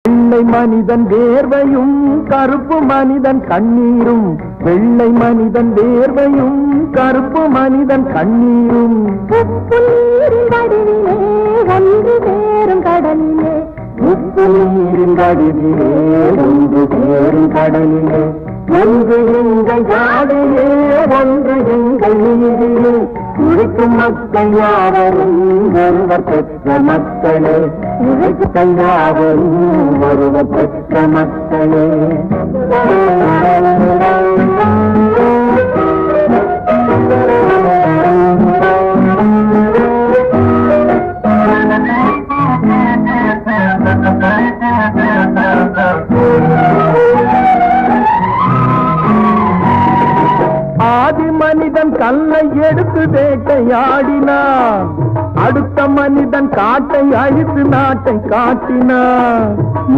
வெள்ளை மனிதன் வேர்வையும் கருப்பு மனிதன் கண்ணீரும் வெள்ளை மனிதன் வேர்வையும் கருப்பு மனிதன் கண்ணீரும் உப்பு நீரின் வடிவிலே ஒன்று சேரும் கடலிலே உப்பு நீரின் வடிவிலே ஒன்று சேரும் கடலிலே ஒன்று எங்கள் காடிலே ஒன்று எங்கள் நீரிலே உழைக்கும் மக்கள் யாவரும் ஒருவர் பெற்ற மக்களே உழைக்கும் யாவரும் ஒருவர் பெற்ற மக்களே ஆதி மனிதன் கல்லை எடுத்து வேட்டையாடினான் அடுத்த மனிதன் காட்டை அழித்து நாட்டை காட்டினான்